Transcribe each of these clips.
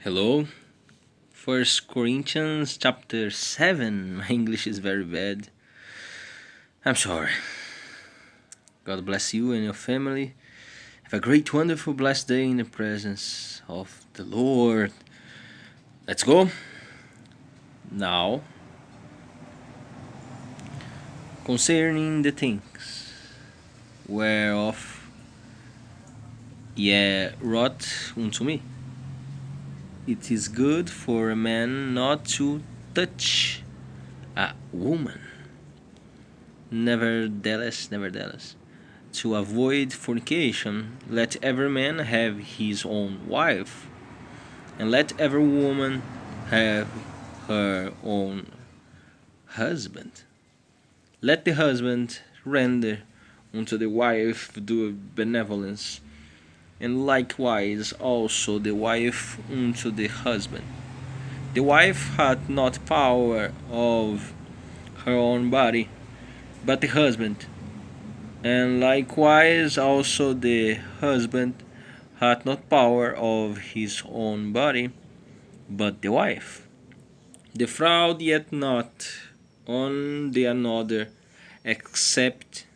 Hello. First Corinthians chapter 7. My English is very bad. I'm sorry. God bless you and your family. Have a great, wonderful, blessed day in the presence of the Lord. Let's go. Now, concerning the things whereof ye wrought unto me, it is good for a man not to touch a woman. Nevertheless, to avoid fornication, let every man have his own wife, and let every woman have her own husband. Let the husband render unto the wife due benevolence, and likewise also the wife unto the husband. The wife hath not power of her own body, but the husband. And likewise also the husband hath not power of his own body, but the wife. Defraud yet not on the another, except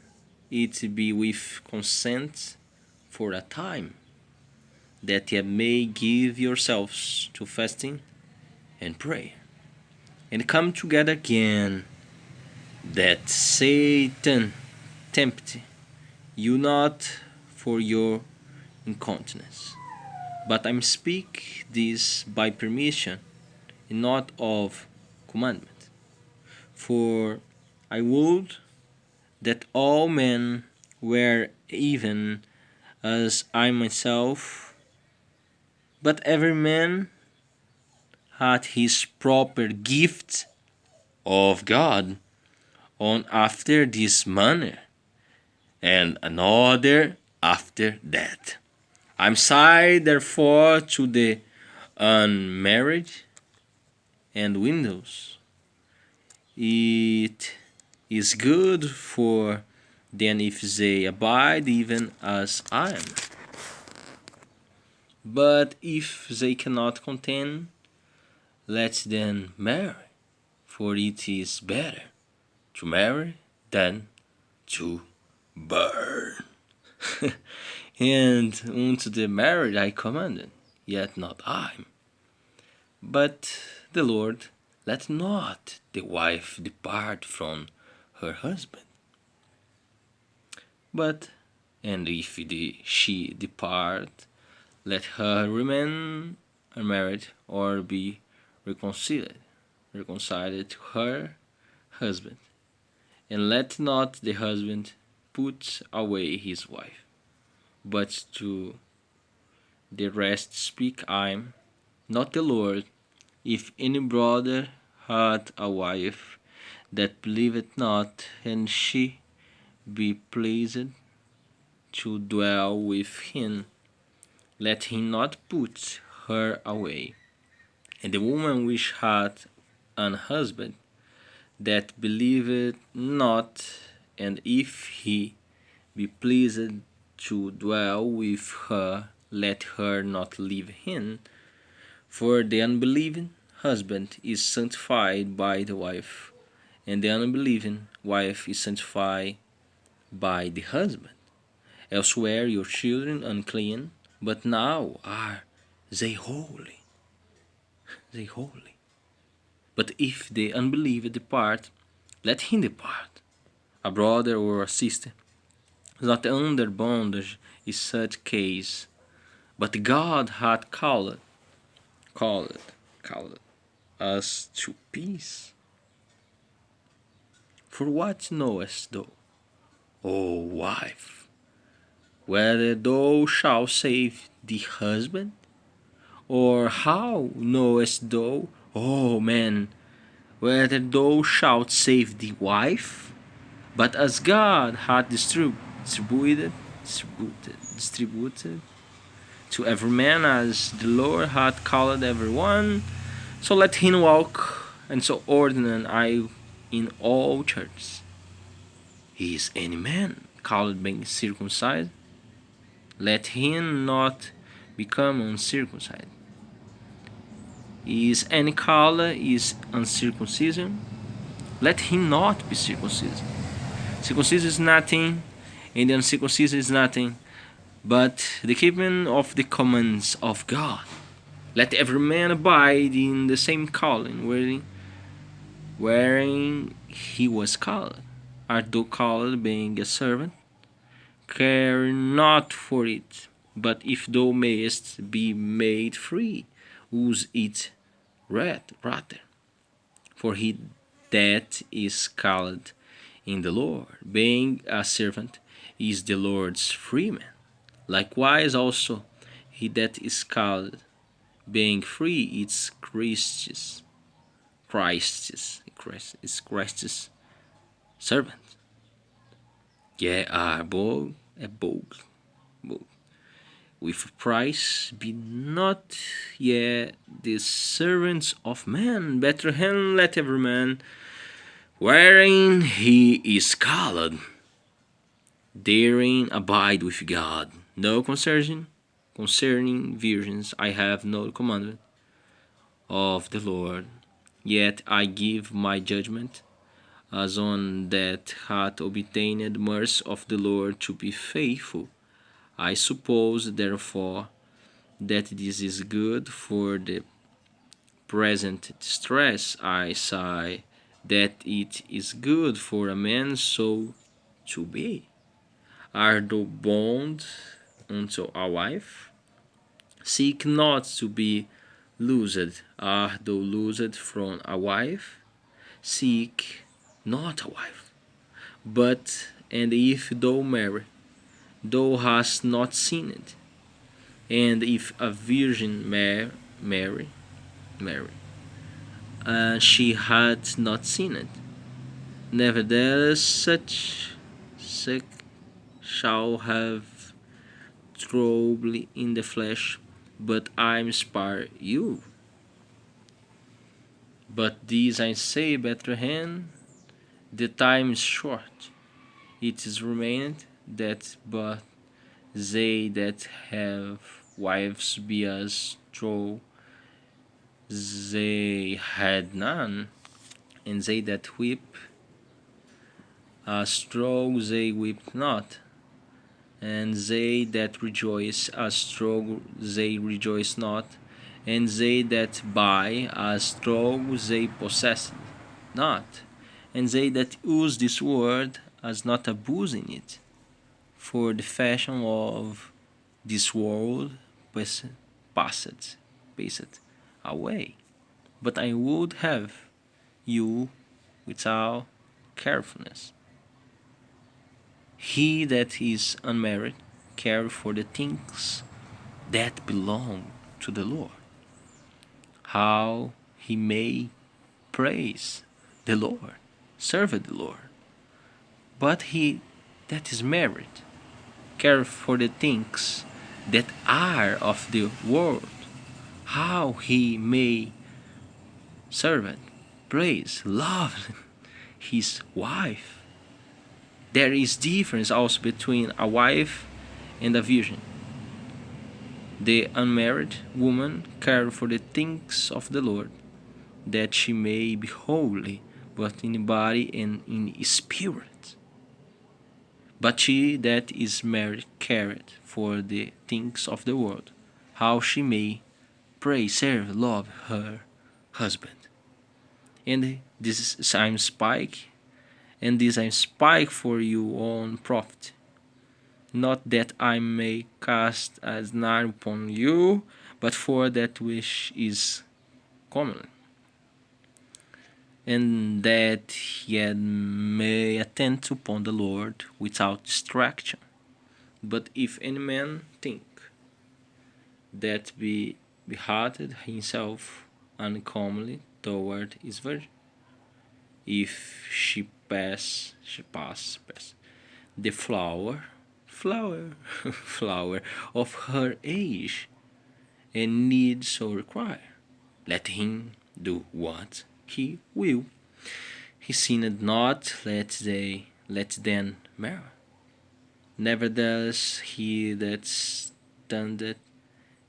it be with consent for a time, that ye may give yourselves to fasting and prayer, and come together again, that Satan tempt you not for your incontinence. But I speak this by permission, and not of commandment. For I would that all men were even as I myself, but every man hath his proper gift of God on after this manner, and another after that. I'm side therefore to the unmarried and widows. It is good for them if they abide even as I am. But if they cannot contend, let them marry, for it is better to marry than to burn. And unto the married I commanded, yet not I, but the Lord. Let not the wife depart from her husband. But, and if she depart, let her remain unmarried or be reconciled to her husband. And let not the husband put away his wife. But to the rest speak I, not the Lord. If any brother hath a wife that believeth not, and she be pleased to dwell with him, let him not put her away. And the woman which hath an husband that believeth not, and if he be pleased to dwell with her, let her not leave him. For the unbelieving husband is sanctified by the wife, and the unbelieving wife is sanctified by the husband. Else were your children unclean, but now are they holy. They holy. But if the unbeliever depart, let him depart. A brother or a sister is not under bondage in such case, but God hath called us to peace. For what knowest thou, O wife, whether thou shalt save the husband? Or how knowest thou, O man, whether thou shalt save the wife? But as God hath distributed to every man as the Lord hath called every one, so let him walk, and so ordain I in all churches. Is any man called being circumcised? Let him not become uncircumcised. is any color is uncircumcision, let him not be circumcised. Circumcision is nothing, and the uncircumcision is nothing, but the keeping of the commands of God. Let every man abide in the same calling wherein he was called. Art thou called, being a servant? Care not for it, but if thou mayest be made free, use it rather. For he that is called in the Lord, being a servant, is the Lord's freeman. Likewise also he that is called, being free, is Christ's servant. Ye are both with price, be not ye the servants of men. Better hand let every man, wherein he is called, therein abide with God. No concerning virgins I have no commandment of the Lord, yet I give my judgment, as on that hath obtained mercy of the Lord to be faithful. I suppose, therefore, that this is good for the present distress. I say that it is good for a man so to be. Are thou bound unto a wife? Seek not to be loosed. Art thou loosed from a wife? Seek not a wife. But, and if thou marry, thou hast not sinned. And if a virgin marry, she had not sinned. Nevertheless, such shall have trouble in the flesh, but I spare you. But this I say, Bethlehem, the time is short. It is remained that but they that have wives be as though they had none, and they that weep as though they weep not, and they that rejoice as though they rejoice not, and they that buy as though they possess not, and they that use this word as not abusing it. For the fashion of this world passeth away. But I would have you without carefulness. He that is unmarried care for the things that belong to the Lord, how he may praise the Lord, serve the Lord. But he that is married care for the things that are of the world, how he may serve, praise, love his wife. There is difference also between a wife and a virgin. The unmarried woman care for the things of the Lord, that she may be holy, both in body and in spirit. But she that is married careth for the things of the world, how she may praise, serve, love her husband. And this is I spike for you on profit, not that I may cast a snare upon you, but for that which is common, and that ye may attend upon the Lord without distraction. But if any man think that be behearted himself uncommonly toward his virgin, if she pass the flower flower of her age, and need so require, let him do what he will. He sinned not, let them marry. Nevertheless, he that standeth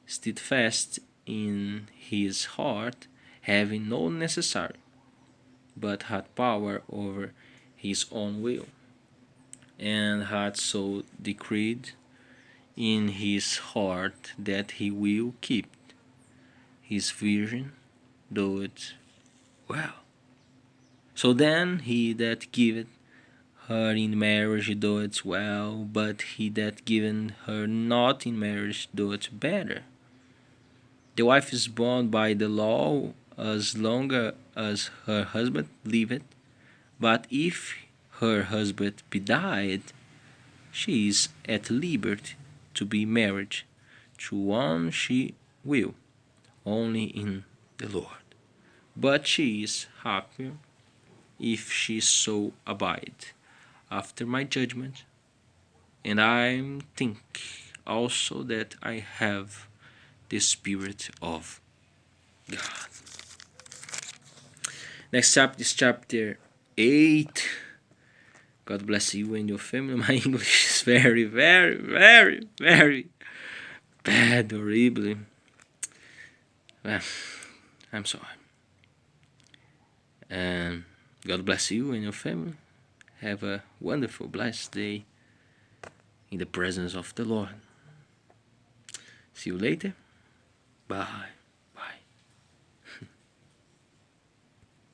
steadfast in his heart, having no necessary, but had power over his own will, and had so decreed in his heart that he will keep his virgin, doeth well. So then he that giveth her in marriage doeth well, but he that giveth her not in marriage doeth better. The wife is bound by the law as long as her husband liveth, but if her husband be died, she is at liberty to be married to one she will, only in the Lord. But she is happier if she so abide after my judgment, and I think also that I have the Spirit of God. Next chapter is chapter 8. God bless you and your family. My English is very, very, very, very bad, horribly. Well, I'm sorry. And God bless you and your family. Have a wonderful, blessed day in the presence of the Lord. See you later. Bye.